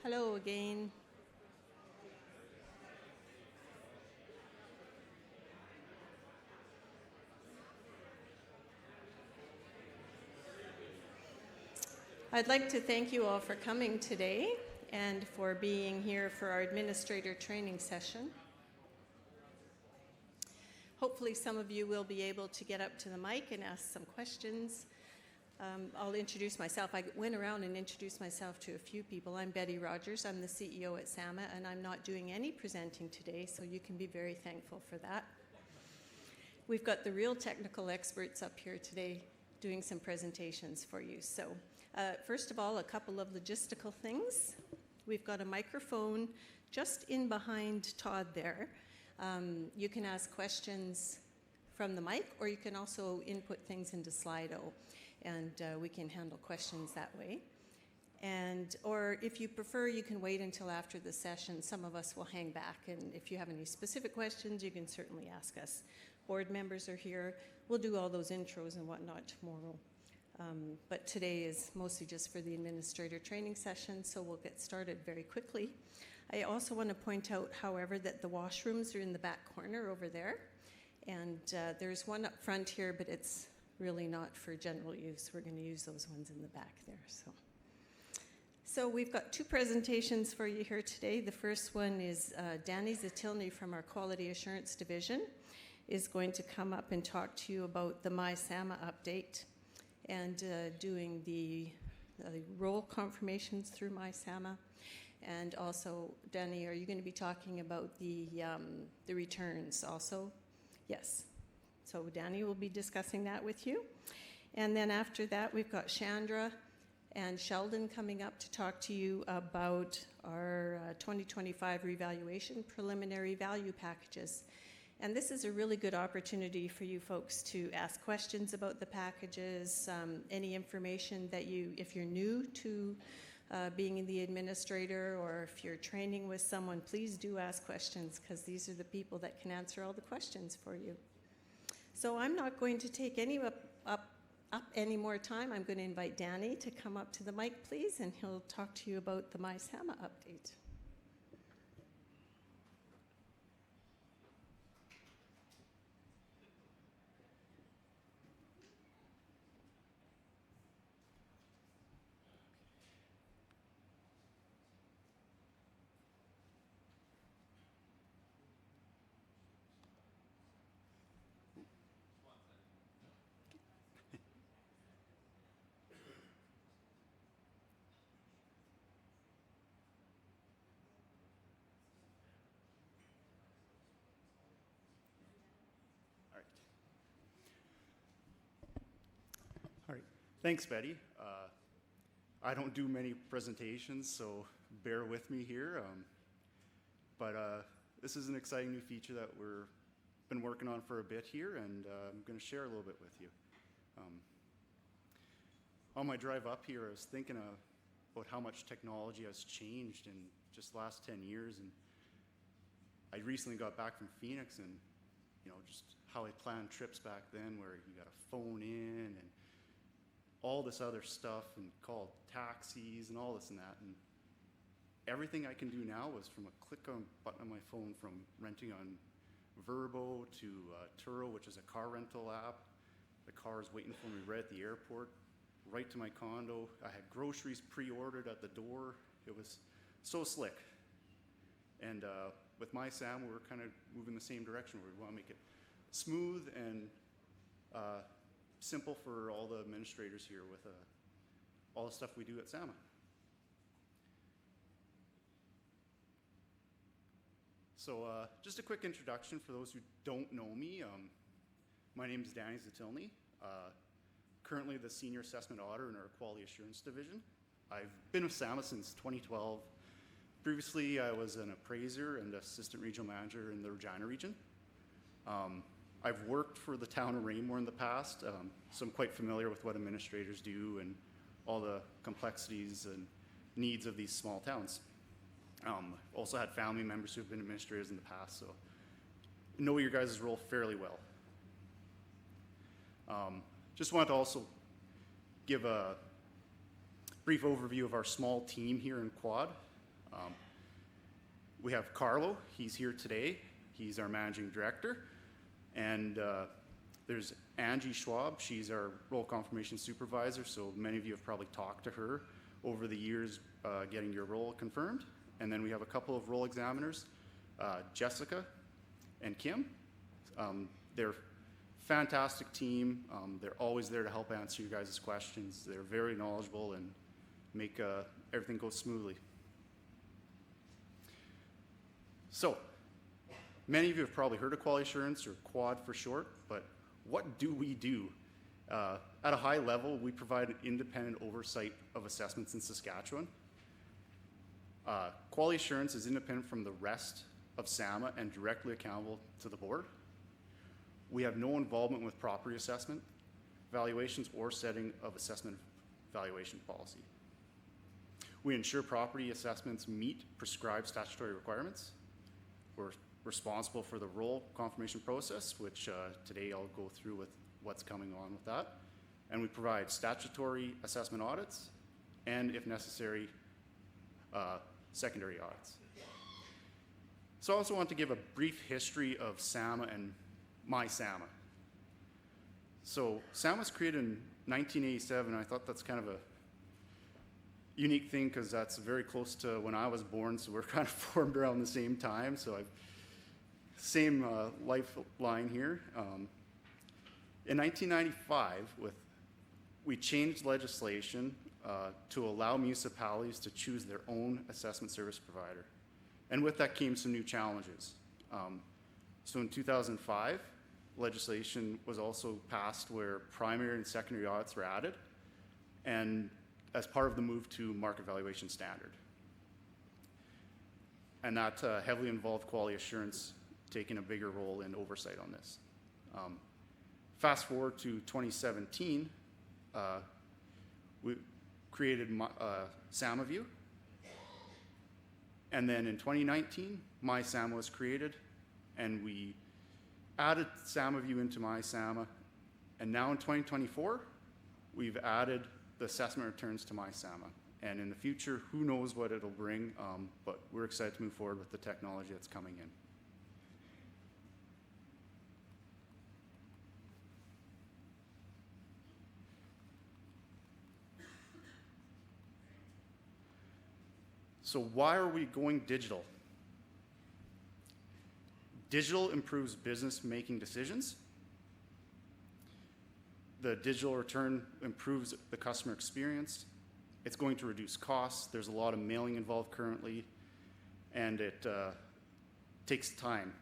Hello again. I'd like to thank you all for coming today and for being here for our administrator training session. Hopefully some of you will be able to get up to the mic and ask some questions. I'll introduce myself. I went around and introduced myself to a few people. I'm Betty Rogers. I'm the CEO at SAMA, and I'm not doing any presenting today, so you can be very thankful for that. We've got the real technical experts up here today doing some presentations for you. So first of all, a couple of logistical things. We've got a microphone just in behind Todd there. You can ask questions from the mic, or you can also input things into Slido, and we can handle questions that way. Or if you prefer, you can wait until after the session. Some of us will hang back, and if you have any specific questions, you can certainly ask us. Board members are here. We'll do all those intros and whatnot tomorrow. But today is mostly just for the administrator training session, so we'll get started very quickly. I also want to point out, however, that the washrooms are in the back corner over there. And there's one up front here, but it's really not for general use. We're going to use those ones in the back there. So we've got two presentations for you here today. The first one is Danny Zatilny from our Quality Assurance Division is going to come up and talk to you about the MySAMA update and doing the role confirmations through MySAMA. And also, Danny, are you going to be talking about the returns also? Yes. So Danny will be discussing that with you. And then after that, we've got Chandra and Sheldon coming up to talk to you about our 2025 revaluation preliminary value packages. And this is a really good opportunity for you folks to ask questions about the packages, any information that if you're new to being the administrator, or if you're training with someone, please do ask questions, because these are the people that can answer all the questions for you. So I'm not going to take up any more time. I'm going to invite Danny to come up to the mic, please, and he'll talk to you about the MySAMA update. All right. Thanks, Betty. I don't do many presentations, so bear with me here. But this is an exciting new feature that we've been working on for a bit here, and I'm going to share a little bit with you. On my drive up here, I was thinking about how much technology has changed in just the last 10 years, and I recently got back from Phoenix, and just how I planned trips back then, where you got to phone in and all this other stuff and call taxis and all this and that. And everything I can do now is from a click on a button on my phone, from renting on Verbo to Turo, which is a car rental app. The car is waiting for me right at the airport, right to my condo. I had groceries pre-ordered at the door. It was so slick. And with MySAMA, we're kind of moving the same direction, where we want to make it smooth and simple for all the administrators here with all the stuff we do at SAMA. So just a quick introduction for those who don't know me. My name is Danny Zatilny, currently the Senior Assessment Auditor in our Quality Assurance Division. I've been with SAMA since 2012. Previously, I was an appraiser and assistant regional manager in the Regina region. I've worked for the town of Raymore in the past, so I'm quite familiar with what administrators do and all the complexities and needs of these small towns. Also had family members who have been administrators in the past, so know your guys' role fairly well. Just wanted to also give a brief overview of our small team here in Quad. We have Carlo, he's here today. He's our managing director. And there's Angie Schwab, she's our role confirmation supervisor, so many of you have probably talked to her over the years getting your role confirmed. And then we have a couple of role examiners, Jessica and Kim. They're fantastic team. They're always there to help answer you guys' questions. They're very knowledgeable and make everything go smoothly. So, many of you have probably heard of quality assurance, or QUAD for short, but what do we do? At a high level, we provide an independent oversight of assessments in Saskatchewan. Quality assurance is independent from the rest of SAMA and directly accountable to the board. We have no involvement with property assessment, valuations, or setting of assessment valuation policy. We ensure property assessments meet prescribed statutory requirements. We're responsible for the role confirmation process, which today I'll go through with what's coming on with that. And we provide statutory assessment audits and, if necessary, secondary audits. So I also want to give a brief history of SAMA and my SAMA. So SAMA was created in 1987. And I thought that's kind of a unique thing because that's very close to when I was born, so we're kind of formed around the same time. So I've same lifeline here. In 1995, we changed legislation to allow municipalities to choose their own assessment service provider. And with that came some new challenges. So in 2005, legislation was also passed where primary and secondary audits were added, and as part of the move to market valuation standard. And that heavily involved quality assurance taking a bigger role in oversight on this. Fast forward to 2017, we created SAMA View. And then in 2019, My SAMA was created, and we added SAMA View into My SAMA. And now in 2024, we've added the assessment returns to My SAMA. And in the future, who knows what it'll bring, but we're excited to move forward with the technology that's coming in. So why are we going digital? Digital improves business making decisions. The digital return improves the customer experience. It's going to reduce costs. There's a lot of mailing involved currently, and it takes time.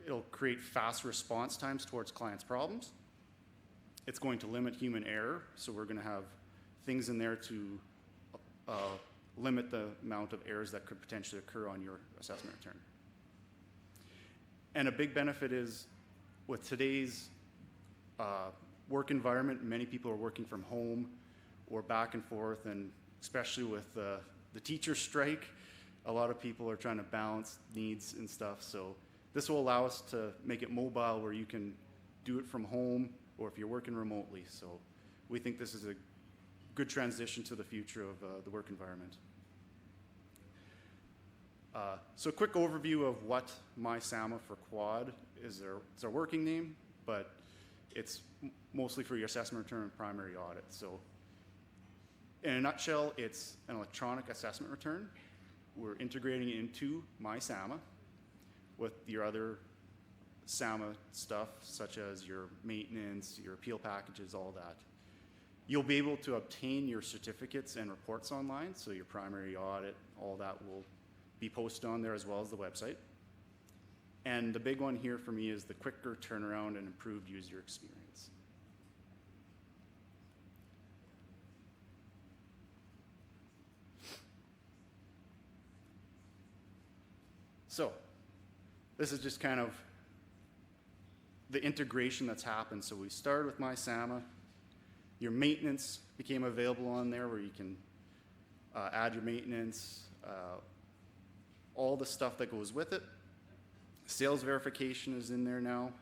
It'll create fast response times towards clients' problems. It's going to limit human error, so we're going to have things in there to limit the amount of errors that could potentially occur on your assessment return. And a big benefit is with today's work environment, many people are working from home or back and forth, and especially with the teacher strike, a lot of people are trying to balance needs and stuff. So this will allow us to make it mobile where you can do it from home or if you're working remotely. So we think this is a good transition to the future of the work environment. So a quick overview of what My SAMA for QUAD is. It's our working name, but it's mostly for your assessment return and primary audit. So in a nutshell, it's an electronic assessment return. We're integrating it into My SAMA with your other SAMA stuff, such as your maintenance, your appeal packages, all that. You'll be able to obtain your certificates and reports online, so your primary audit, all that will be posted on there as well as the website. And the big one here for me is the quicker turnaround and improved user experience. So this is just kind of the integration that's happened. So we started with My SAMA. Your maintenance became available on there where you can add your maintenance, all the stuff that goes with it. Sales verification is in there now.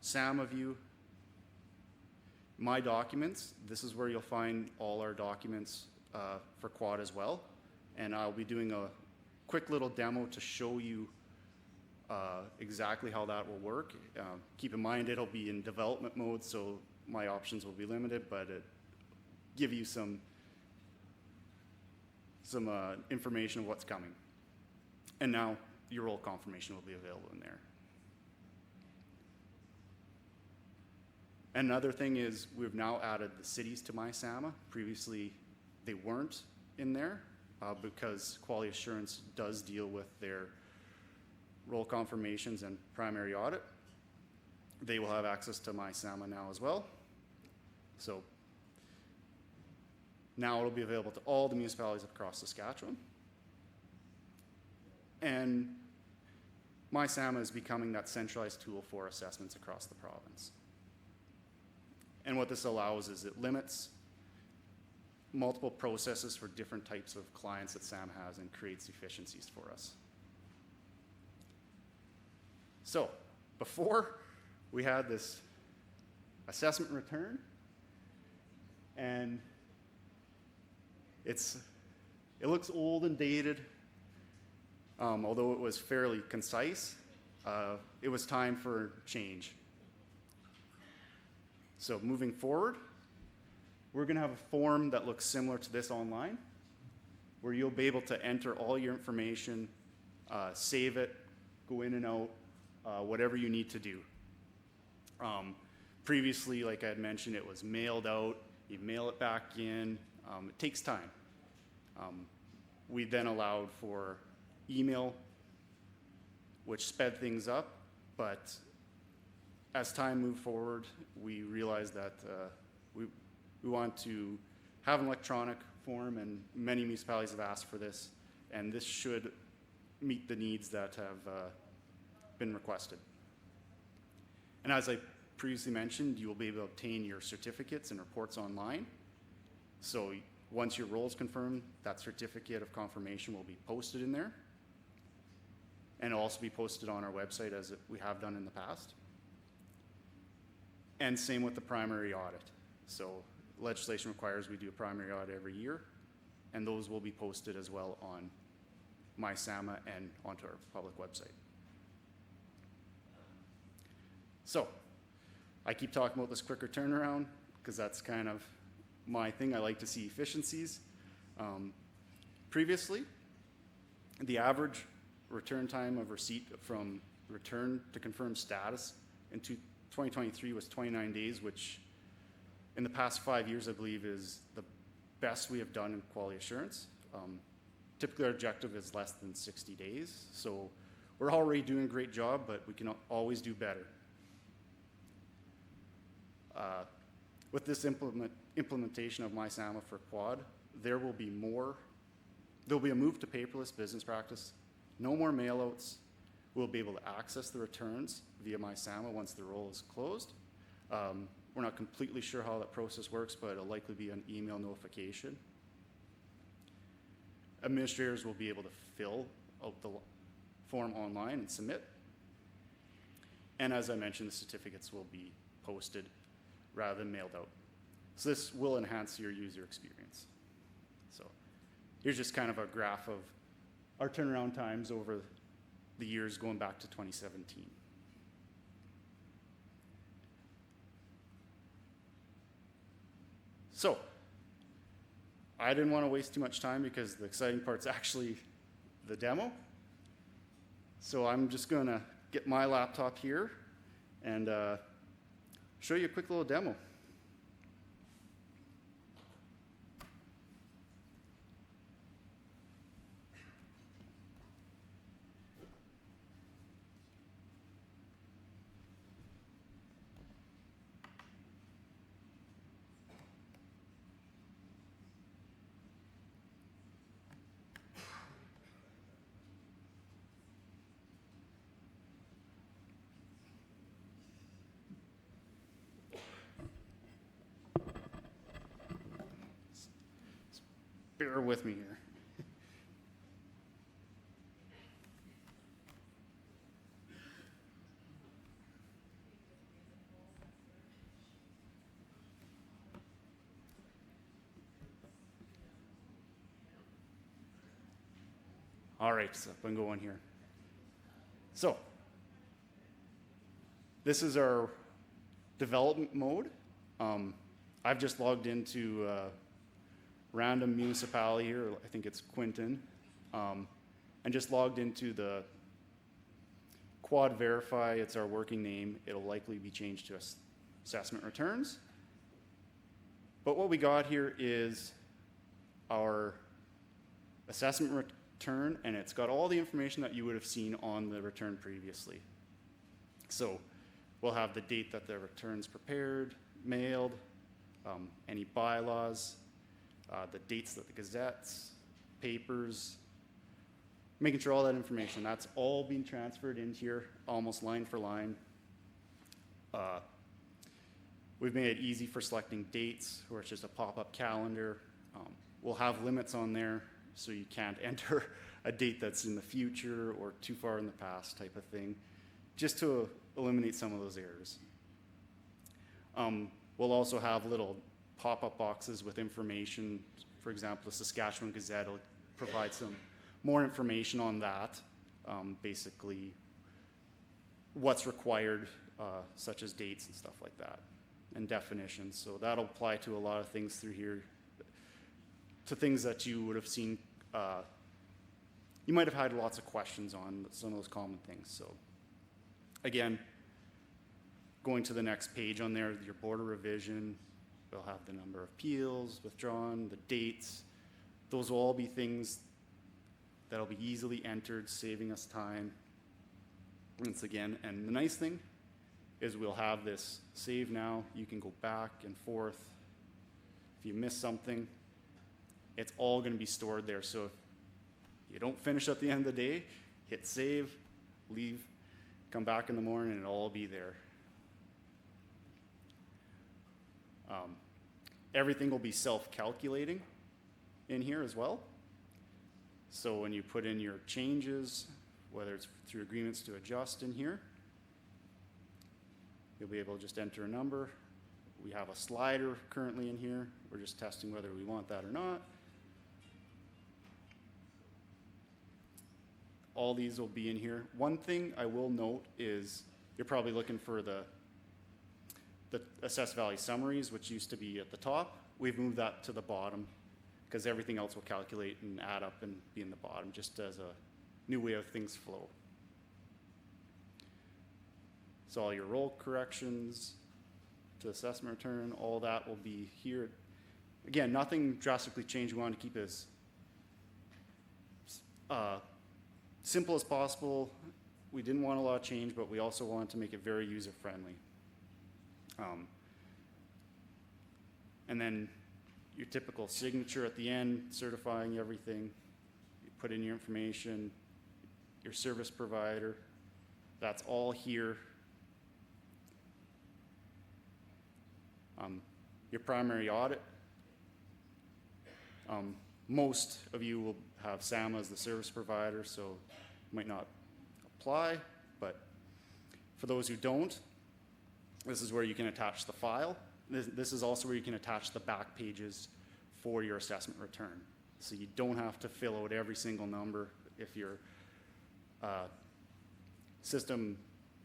SAMA View. My Documents, this is where you'll find all our documents for Quad as well. And I'll be doing a quick little demo to show you exactly how that will work. Keep in mind it'll be in development mode, so my options will be limited, but it give you some information of what's coming. And now your role confirmation will be available in there. Another thing is we've now added the cities to MySAMA. Previously, they weren't in there because quality assurance does deal with their role confirmations and primary audit. They will have access to MySAMA now as well. So now it'll be available to all the municipalities across Saskatchewan. And MySAMA is becoming that centralized tool for assessments across the province. And what this allows is it limits multiple processes for different types of clients that SAM has and creates efficiencies for us. So before we had this assessment return, and it looks old and dated, although it was fairly concise. It was time for change. So moving forward, we're going to have a form that looks similar to this online, where you'll be able to enter all your information, save it, go in and out, whatever you need to do. Previously, like I had mentioned, it was mailed out, you mail it back in, it takes time. We then allowed for email, which sped things up, but as time moved forward, we realized that we want to have an electronic form, and many municipalities have asked for this, and this should meet the needs that have been requested. And as I previously mentioned, you will be able to obtain your certificates and reports online. So once your role is confirmed, that certificate of confirmation will be posted in there, and it'll also be posted on our website as we have done in the past. And same with the primary audit. So legislation requires we do a primary audit every year, and those will be posted as well on MySAMA and onto our public website. So I keep talking about this quicker turnaround because that's kind of my thing. I like to see efficiencies. Previously, the average return time of receipt from return to confirm status in 2023 was 29 days, which in the past 5 years, I believe, is the best we have done in quality assurance. Typically, our objective is less than 60 days. So we're already doing a great job, but we can always do better. With this implementation of MySAMA for Quad, there'll be a move to paperless business practice, no more mailouts. We'll be able to access the returns via MySAMA once the role is closed. We're not completely sure how that process works, but it'll likely be an email notification. Administrators will be able to fill out the form online and submit. And as I mentioned, the certificates will be posted rather than mailed out. So this will enhance your user experience. So here's just kind of a graph of our turnaround times over the years going back to 2017. So I didn't want to waste too much time because the exciting part's actually the demo. So I'm just going to get my laptop here and show you a quick little demo. Bear with me here. All right, so up and going here. So, this is our development mode. I've just logged into random municipality here, I think it's Quinton, and just logged into the quad verify. It's our working name. It'll likely be changed to assessment returns. But what we got here is our assessment return, and it's got all the information that you would have seen on the return previously. So we'll have the date that the return's prepared, mailed, any bylaws, the dates that the gazettes, papers, making sure all that information, that's all being transferred in here, almost line for line. We've made it easy for selecting dates, where it's just a pop-up calendar. We'll have limits on there, so you can't enter a date that's in the future or too far in the past type of thing, just to eliminate some of those errors. We'll also have little pop-up boxes with information. For example, the Saskatchewan Gazette will provide some more information on that, basically what's required, such as dates and stuff like that, and definitions. So that'll apply to a lot of things through here, to things that you would have seen, you might have had lots of questions on some of those common things. So again, going to the next page on there, your border revision, we'll have the number of appeals withdrawn, the dates. Those will all be things that'll be easily entered, saving us time. Once again, and the nice thing is we'll have this save now. You can go back and forth. If you miss something, it's all going to be stored there. So if you don't finish at the end of the day, hit save, leave, come back in the morning, and it'll all be there. Everything will be self-calculating in here as well. So when you put in your changes, whether it's through agreements to adjust in here, you'll be able to just enter a number. We have a slider currently in here. We're just testing whether we want that or not. All these will be in here. One thing I will note is you're probably looking for the assessed value summaries, which used to be at the top. We've moved that to the bottom because everything else will calculate and add up and be in the bottom, just as a new way of things flow. So all your roll corrections to assessment return, all that will be here. Again, nothing drastically changed. We want to keep it as simple as possible. We didn't want a lot of change, but we also wanted to make it very user-friendly. And then your typical signature at the end, certifying everything. You put in your information, your service provider. That's all here. Your primary audit. Most of you will have SAMA as the service provider, so it might not apply, but for those who don't, this is where you can attach the file. This is also where you can attach the back pages for your assessment return. So you don't have to fill out every single number if your system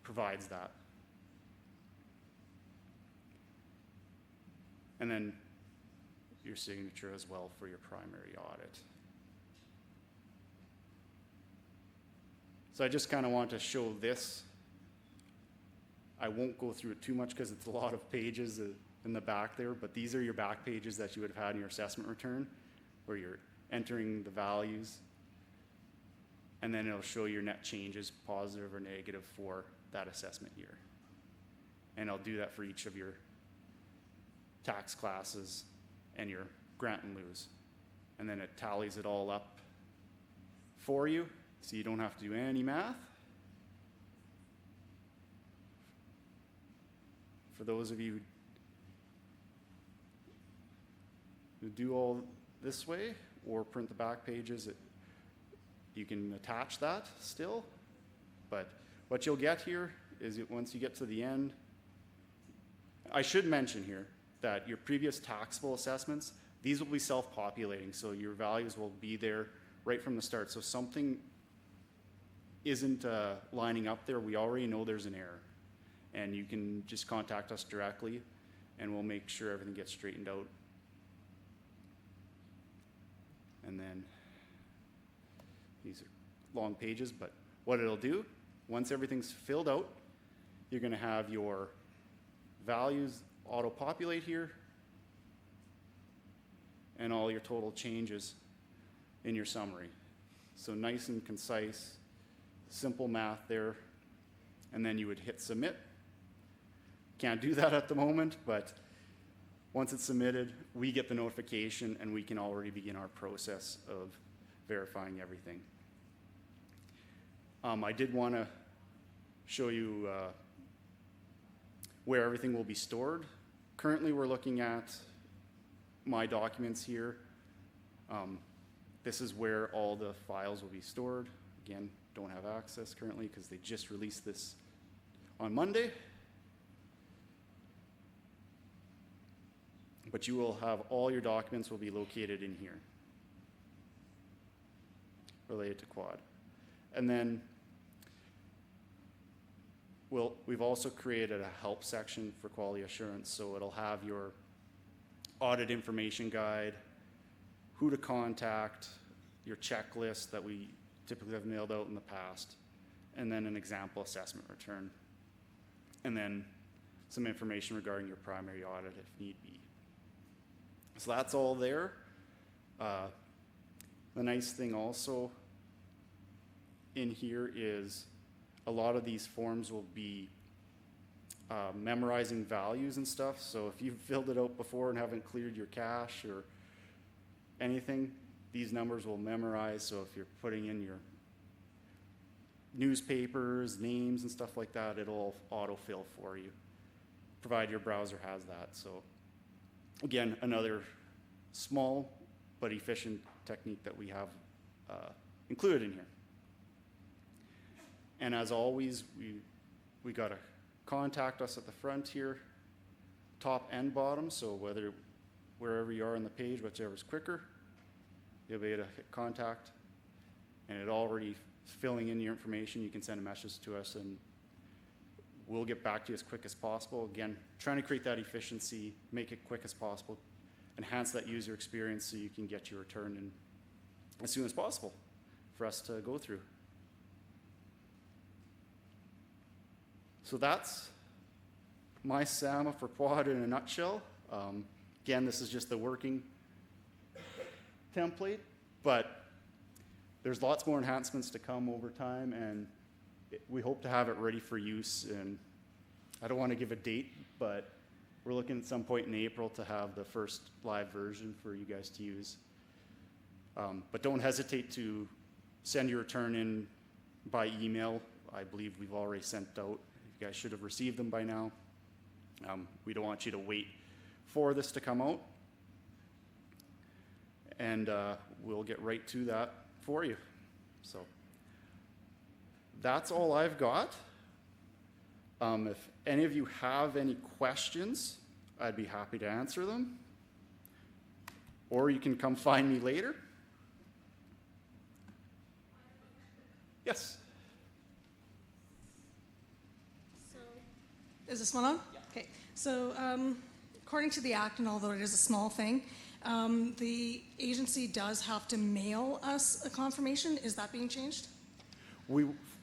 provides that. And then your signature as well for your primary audit. So I just kind of want to show this. I won't go through it too much because it's a lot of pages in the back there, but these are your back pages that you would have had in your assessment return, where you're entering the values, and then it'll show your net changes, positive or negative, for that assessment year. And I'll do that for each of your tax classes and your grant and lose. And then it tallies it all up for you, so you don't have to do any math. For those of you who do all this way or print the back pages, you can attach that still. But what you'll get here is once you get to the end, I should mention here that your previous taxable assessments, these will be self-populating, so your values will be there right from the start. So something isn't lining up there, we already know there's an error. And you can just contact us directly, and we'll make sure everything gets straightened out. And then, these are long pages, but what it'll do, once everything's filled out, you're gonna have your values auto-populate here, and all your total changes in your summary. So nice and concise, simple math there, and then you would hit submit. Can't do that at the moment, but once it's submitted, we get the notification and we can already begin our process of verifying everything. I did want to show you where everything will be stored. Currently, we're looking at my documents here. This is where all the files will be stored. Again, don't have access currently because they just released this on Monday. But you will have all your documents will be located in here related to quad. And then we've also created a help section for quality assurance, so it'll have your audit information guide, who to contact, your checklist that we typically have mailed out in the past, and then an example assessment return, and then some information regarding your primary audit if need be. So that's all there. The nice thing also in here is a lot of these forms will be memorizing values and stuff. So if you've filled it out before and haven't cleared your cache or anything, these numbers will memorize. So if you're putting in your newspapers, names and stuff like that, it'll autofill for you, provided your browser has that. So again, another small but efficient technique that we have included in here. And as always, we got to contact us at the front here, top and bottom. So wherever you are on the page, whichever's quicker, you'll be able to hit contact, and it already filling in your information. You can send a message to us, and we'll get back to you as quick as possible. Again, trying to create that efficiency, make it quick as possible, enhance that user experience so you can get your return in as soon as possible for us to go through. So that's my SAMA for quad in a nutshell. Again, this is just the working template, but there's lots more enhancements to come over time, and we hope to have it ready for use. And I don't want to give a date, but we're looking at some point in April to have the first live version for you guys to use. But don't hesitate to send your return in by email. I believe we've already sent out. You guys should have received them by now. We don't want you to wait for this to come out. And we'll get right to that for you. So that's all I've got. If any of you have any questions, I'd be happy to answer them. Or you can come find me later. Yes. Is this one on? Yeah. Okay. So according to the Act, and although it is a small thing, the agency does have to mail us a confirmation. Is that being changed?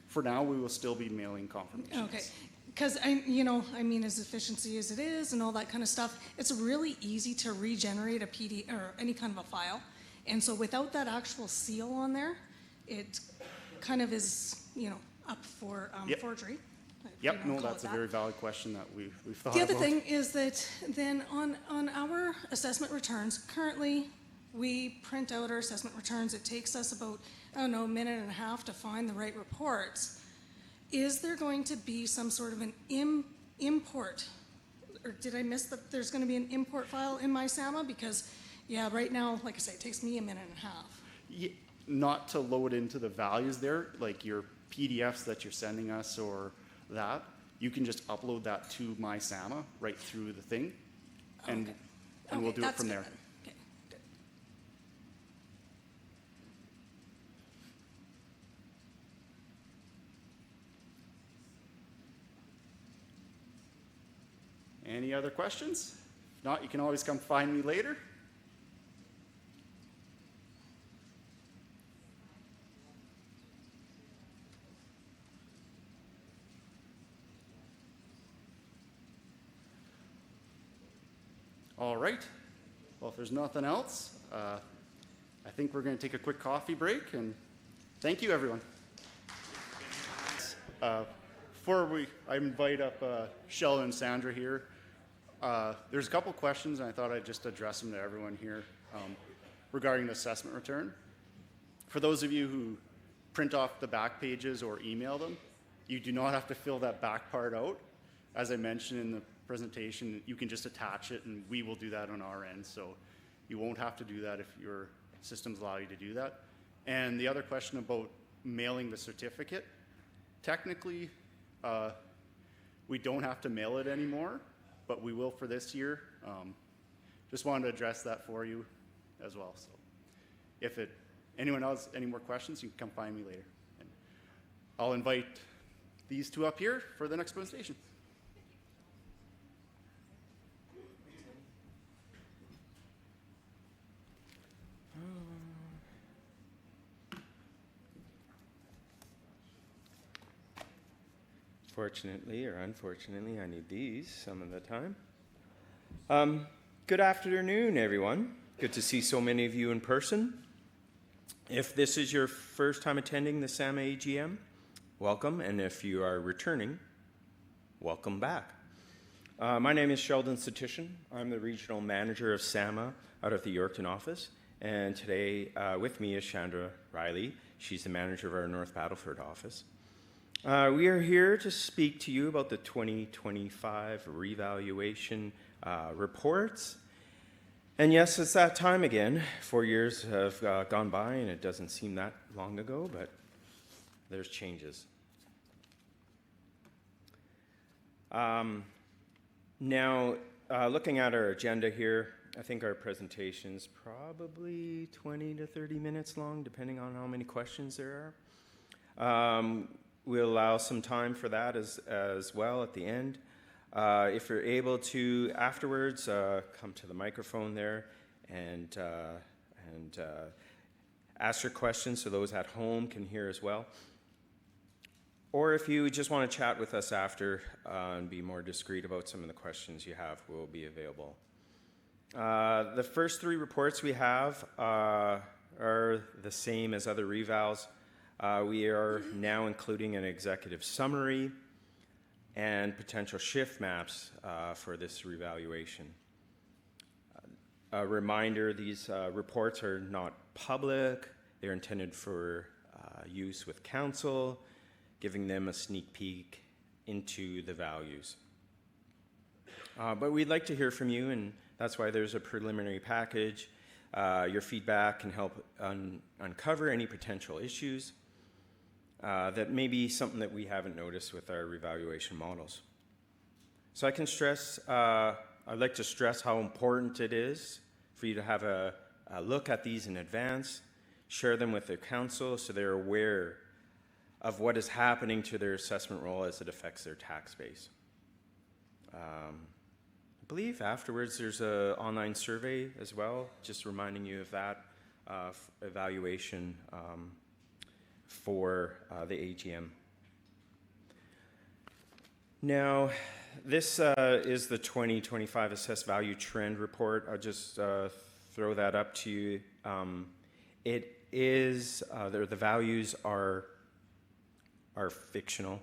For now, we will still be mailing confirmations. Okay. Because, as efficiency as it is and all that kind of stuff, it's really easy to regenerate a PDF or any kind of a file. And so without that actual seal on there, it kind of is, up for forgery. Yep, no, that's a very valid question that we've thought about. The other thing is that then on our assessment returns, currently we print out our assessment returns. It takes us about, a minute and a half to find the right reports. Is there going to be some sort of an import? Or did I miss that there's going to be an import file in my SAMA? Because, right now, like I say, it takes me a minute and a half. Yeah, not to load into the values there, like your PDFs that you're sending us or that, you can just upload that to my SAMA right through the thing, and we'll do it from there. Okay, good. Any other questions? If not, you can always come find me later. All right. Well, if there's nothing else, I think we're going to take a quick coffee break, and thank you, everyone. Before I invite up Sheldon and Sandra here, there's a couple questions, and I thought I'd just address them to everyone here regarding the assessment return. For those of you who print off the back pages or email them, you do not have to fill that back part out. As I mentioned in the presentation, you can just attach it, and we will do that on our end. So you won't have to do that if your systems allow you to do that. And the other question about mailing the certificate, technically, we don't have to mail it anymore, but we will for this year. Just wanted to address that for you as well. So if anyone else any more questions, you can come find me later. And I'll invite these two up here for the next presentation. Fortunately or unfortunately, I need these some of the time. Good afternoon, everyone. Good to see so many of you in person. If this is your first time attending the SAMA AGM, welcome. And if you are returning, welcome back. My name is Sheldon Satishan. I'm the regional manager of SAMA out of the Yorkton office. And today with me is Chandra Riley. She's the manager of our North Battleford office. We are here to speak to you about the 2025 revaluation reports. And yes, it's that time again. 4 years have gone by, and it doesn't seem that long ago, but there's changes. Now, looking at our agenda here, I think our presentation's probably 20 to 30 minutes long, depending on how many questions there are. We'll allow some time for that as well at the end. If you're able to, afterwards, come to the microphone there and ask your questions so those at home can hear as well. Or if you just want to chat with us after and be more discreet about some of the questions you have, we'll be available. The first three reports we have are the same as other revals. We are now including an executive summary and potential shift maps for this revaluation. A reminder, these reports are not public. They're intended for use with council, giving them a sneak peek into the values. But we'd like to hear from you, and that's why there's a preliminary package. Your feedback can help uncover any potential issues. That may be something that we haven't noticed with our revaluation models. So I'd like to stress how important it is for you to have a look at these in advance, share them with their council so they're aware of what is happening to their assessment roll as it affects their tax base. I believe afterwards there's an online survey as well, just reminding you of that evaluation for the AGM. Now, this is the 2025 Assessed Value Trend Report. I'll just throw that up to you. It is, the values are fictional.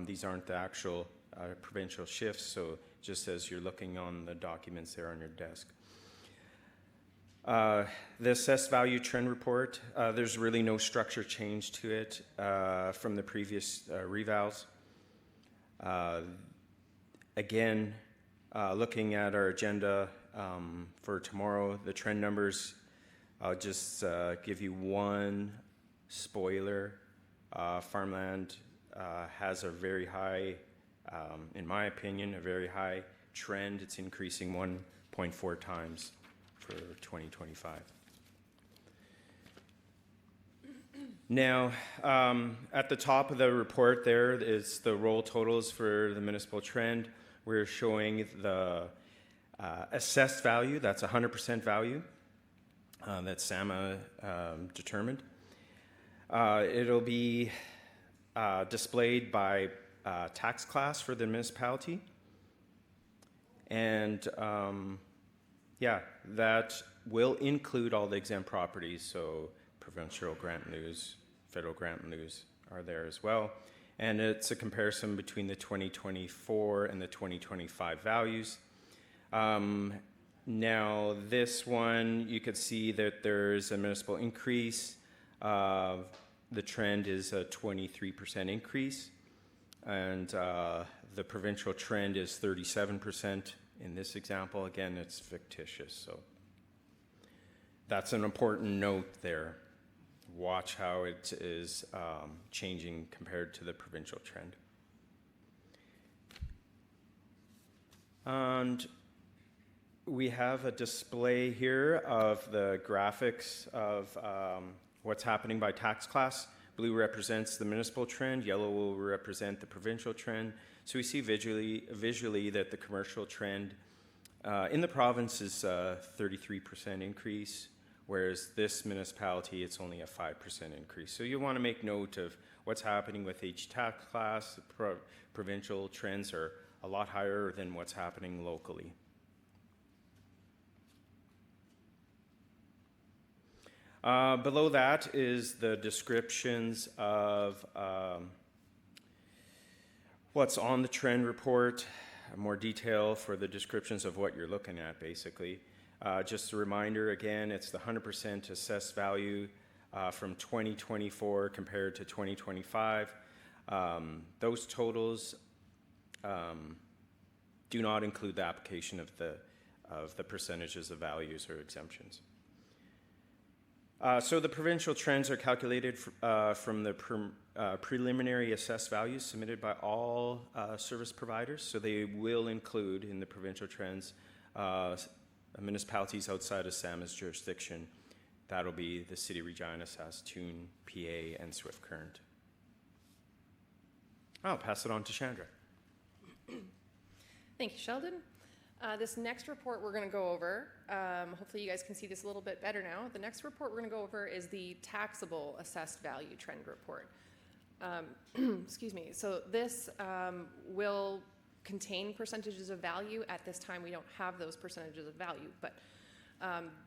These aren't the actual provincial shifts, so just as you're looking on the documents there on your desk. The Assessed Value Trend Report, there's really no structure change to it from the previous revals. Again, looking at our agenda for tomorrow, the trend numbers, I'll just give you one spoiler. Farmland has a very high, in my opinion, a very high trend. It's increasing 1.4 times for 2025. Now, at the top of the report there is the roll totals for the municipal trend. we're showing the assessed value, that's 100% value that SAMA determined. It'll be displayed by tax class for the municipality. And yeah, that will include all the exempt properties, so provincial grant in lieu's, federal grant in lieu's are there as well. And it's a comparison between the 2024 and the 2025 values. Now, this one, you could see that there's a municipal increase. The trend is a 23% increase, and the provincial trend is 37% in this example. Again, it's fictitious, so that's an important note there. Watch how it is changing compared to the provincial trend. And we have a display here of the graphics of what's happening by tax class. Blue represents the municipal trend, yellow will represent the provincial trend. So we see visually that the commercial trend in the province is a 33% increase, whereas this municipality, it's only a 5% increase. So you want to make note of what's happening with each tax class. Provincial trends are a lot higher than what's happening locally. Below that is the descriptions of what's on the trend report, more detail for the descriptions of what you're looking at, basically. Just a reminder, again, it's the 100% assessed value from 2024 compared to 2025. Those totals do not include the application of the percentages of values or exemptions. So the provincial trends are calculated from the preliminary assessed values submitted by all service providers. So they will include in the provincial trends municipalities outside of SAMA's jurisdiction. That'll be the City of Regina, Saskatoon, PA, and Swift Current. I'll pass it on to Chandra. Thank you, Sheldon. This next report we're going to go over, hopefully you guys can see this a little bit better now. The next report we're going to go over is the taxable assessed value trend report. Excuse me. So this will contain percentages of value. At this time, we don't have those percentages of value, but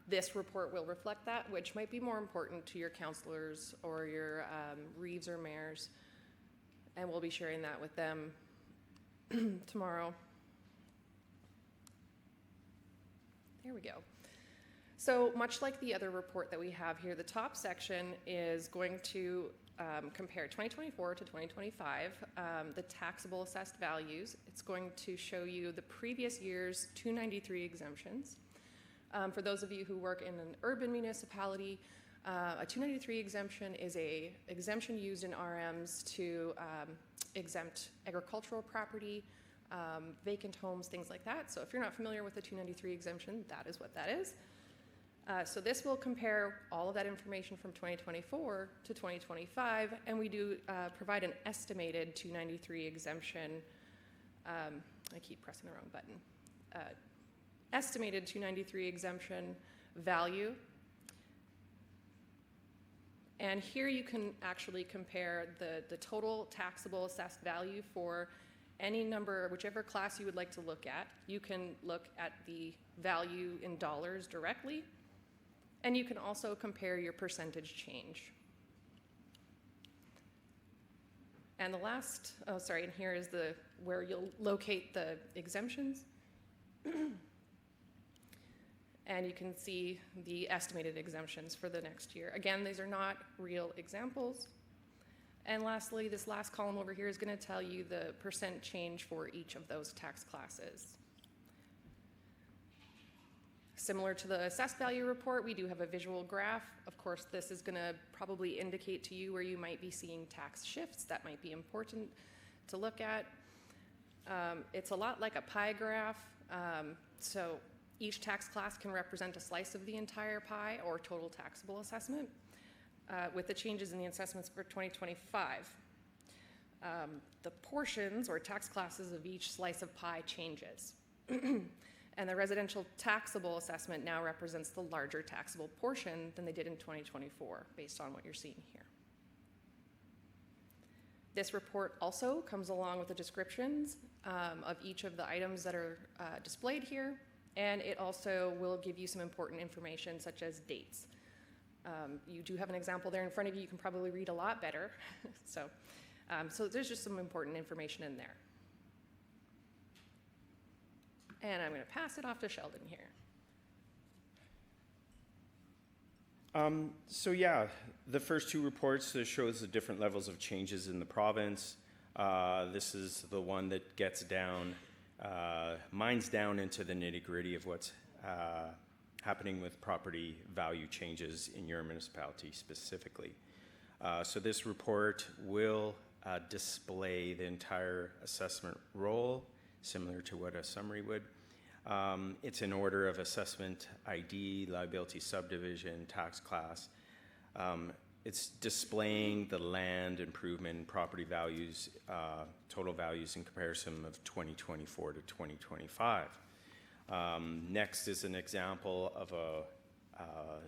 this report will reflect that, which might be more important to your councillors or your reeves or mayors, and we'll be sharing that with them tomorrow. Here we go. So much like the other report that we have here, the top section is going to compare 2024 to 2025, the taxable assessed values. It's going to show you the previous year's 293 exemptions. For those of you who work in an urban municipality, a 293 exemption is a exemption used in RMs to exempt agricultural property, vacant homes, things like that. So if you're not familiar with the 293 exemption, that is what that is. So this will compare all of that information from 2024 to 2025, and we do provide an estimated 293 exemption. I keep pressing the wrong button. Estimated 293 exemption value. And here you can actually compare the total taxable assessed value for any number, whichever class you would like to look at. You can look at the value in dollars directly, and you can also compare your percentage change. And the last, and here is where you'll locate the exemptions. And you can see the estimated exemptions for the next year. Again, these are not real examples. And lastly, this last column over here is going to tell you the percent change for each of those tax classes. Similar to the assessed value report, we do have a visual graph. Of course, this is going to probably indicate to you where you might be seeing tax shifts. That might be important to look at. It's a lot like a pie graph. So each tax class can represent a slice of the entire pie or total taxable assessment. With the changes in the assessments for 2025. the portions or tax classes of each slice of pie changes. And the residential taxable assessment now represents the larger taxable portion than they did in 2024, based on what you're seeing here. This report also comes along with the descriptions of each of the items that are displayed here, and it also will give you some important information such as dates. You do have an example there in front of you. You can probably read a lot better. So there's just some important information in there. And I'm going to pass it off to Sheldon here. So yeah, the first two reports shows the different levels of changes in the province. This is the one that gets down, mines down into the nitty-gritty of what's happening with property value changes in your municipality specifically. So this report will display the entire assessment roll, similar to what a summary would. It's in order of assessment ID, liability subdivision, tax class. It's displaying the land improvement and property values, total values in comparison of 2024 to 2025. Next is an example of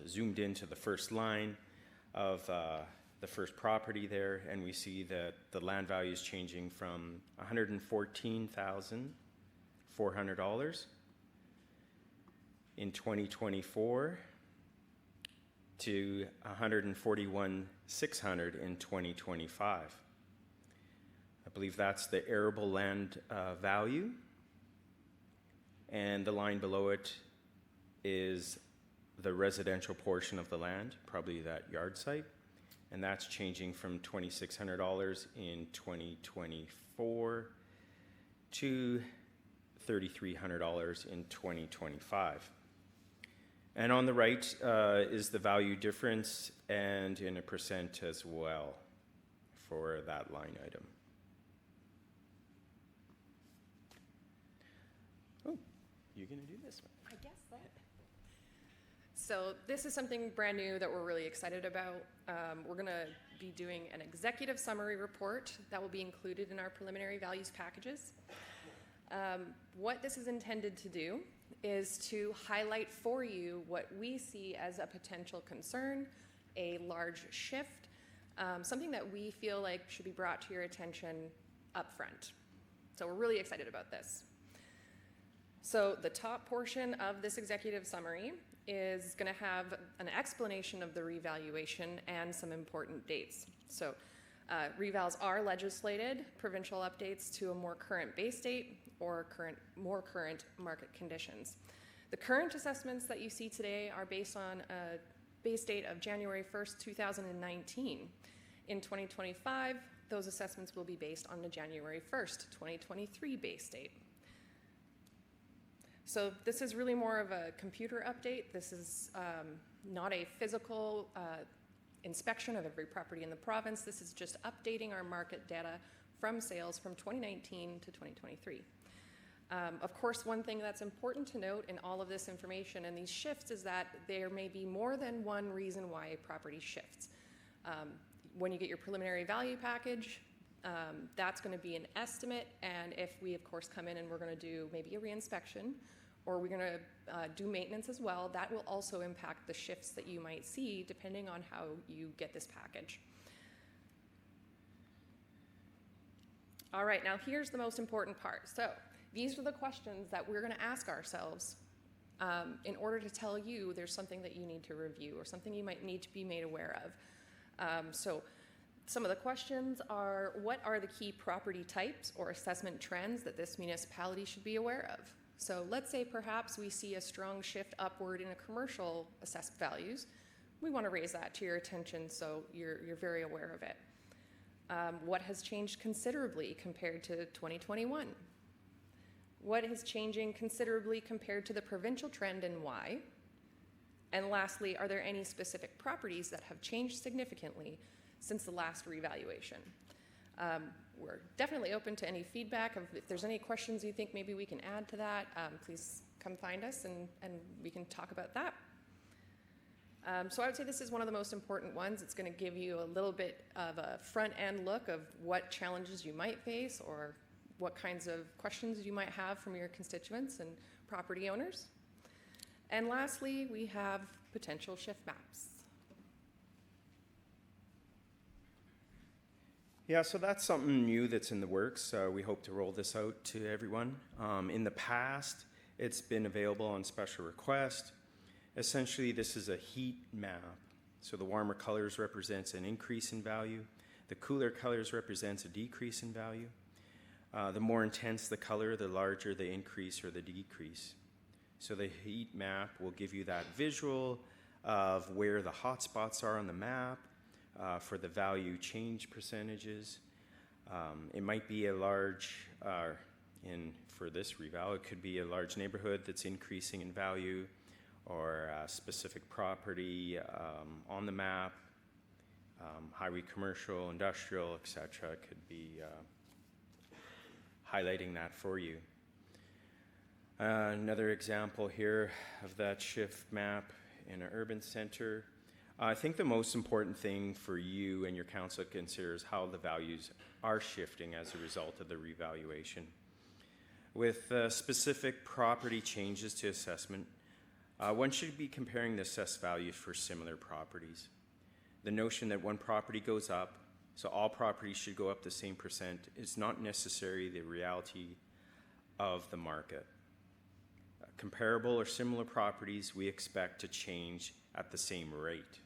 zoomed into the first line of the first property there, and we see that the land value is changing from $114,400 in 2024 to $141,600 in 2025. I believe that's the arable land value, and the line below it is the residential portion of the land, probably that yard site, and that's changing from $2,600 in 2024 to $3,300 in 2025. And on the right is the value difference, and in a percent as well for that line item. Oh, you're going to do this one? I guess so. So this is something brand new that we're really excited about. We're going to be doing an executive summary report that will be included in our preliminary values packages. What this is intended to do is to highlight for you what we see as a potential concern, a large shift, something that we feel like should be brought to your attention up front. So we're really excited about this. So the top portion of this executive summary is going to have an explanation of the revaluation and some important dates. So revals are legislated, provincial updates to a more current base date or more current market conditions. The current assessments that you see today are based on a base date of January 1st, 2019. In 2025, those assessments will be based on the January 1st, 2023 base date. So this is really more of a computer update. This is not a physical inspection of every property in the province. This is just updating our market data from sales from 2019 to 2023. Of course, one thing that's important to note in all of this information and these shifts is that there may be more than one reason why a property shifts. When you get your preliminary value package, that's going to be an estimate, and if we, of course, come in and we're going to do maybe a reinspection, or we're going to do maintenance as well, that will also impact the shifts that you might see depending on how you get this package. All right, now here's the most important part. So these are the questions that we're going to ask ourselves in order to tell you there's something that you need to review or something you might need to be made aware of. So some of the questions are, what are the key property types or assessment trends that this municipality should be aware of? So let's say perhaps we see a strong shift upward in a commercial assessed values. We want to raise that to your attention so you're very aware of it. What has changed considerably compared to 2021? What is changing considerably compared to the provincial trend and why? And lastly, are there any specific properties that have changed significantly since the last revaluation? We're definitely open to any feedback. If there's any questions you think maybe we can add to that, please come find us and we can talk about that. So I would say this is one of the most important ones. It's going to give you a little bit of a front-end look of what challenges you might face or what kinds of questions you might have from your constituents and property owners. And lastly, we have potential shift maps. Yeah, so that's something new that's in the works. We hope to roll this out to everyone. In the past, it's been available on special request. Essentially, this is a heat map. So the warmer colors represents an increase in value. The cooler colors represents a decrease in value. The more intense the color, the larger the increase or the decrease. So the heat map will give you that visual of where the hot spots are on the map for the value change percentages. It might be a large, for this reval, it could be a large neighborhood that's increasing in value, or a specific property on the map, highway, commercial, industrial, etc. It could be highlighting that for you. Another example here of that shift map in an urban center. I think the most important thing for you and your council to consider is how the values are shifting as a result of the revaluation. With specific property changes to assessment, one should be comparing the assessed value for similar properties. The notion that one property goes up, so all properties should go up the same percent, is not necessarily the reality of the market. Comparable or similar properties we expect to change at the same rate.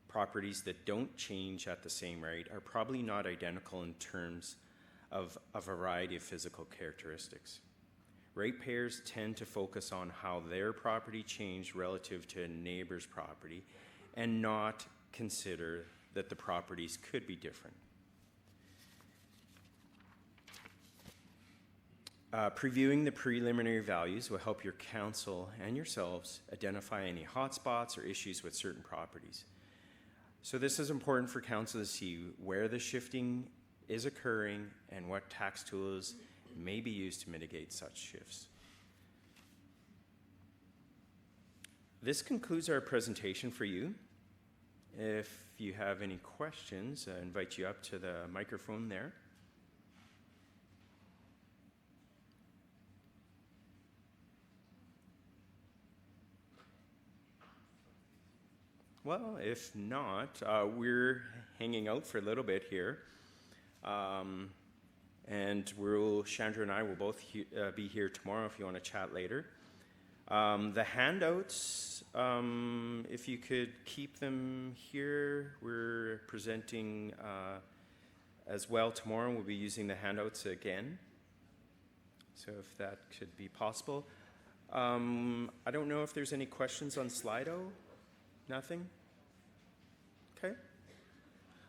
Properties that don't change at the same rate are probably not identical in terms of a variety of physical characteristics. Ratepayers tend to focus on how their property changed relative to a neighbor's property and not consider that the properties could be different. Previewing the preliminary values will help your council and yourselves identify any hotspots or issues with certain properties. So this is important for council to see where the shifting is occurring and what tax tools may be used to mitigate such shifts. This concludes our presentation for you. If you have any questions, I invite you up to the microphone there. Well, if not, we're hanging out for a little bit here. And Chandra and I will both be here tomorrow if you want to chat later. The handouts, if you could keep them here, we're presenting as well tomorrow. We'll be using the handouts again. So if that could be possible. I don't know if there's any questions on Slido. Nothing? Okay.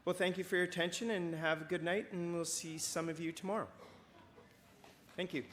Well, thank you for your attention and have a good night, and we'll see some of you tomorrow. Thank you.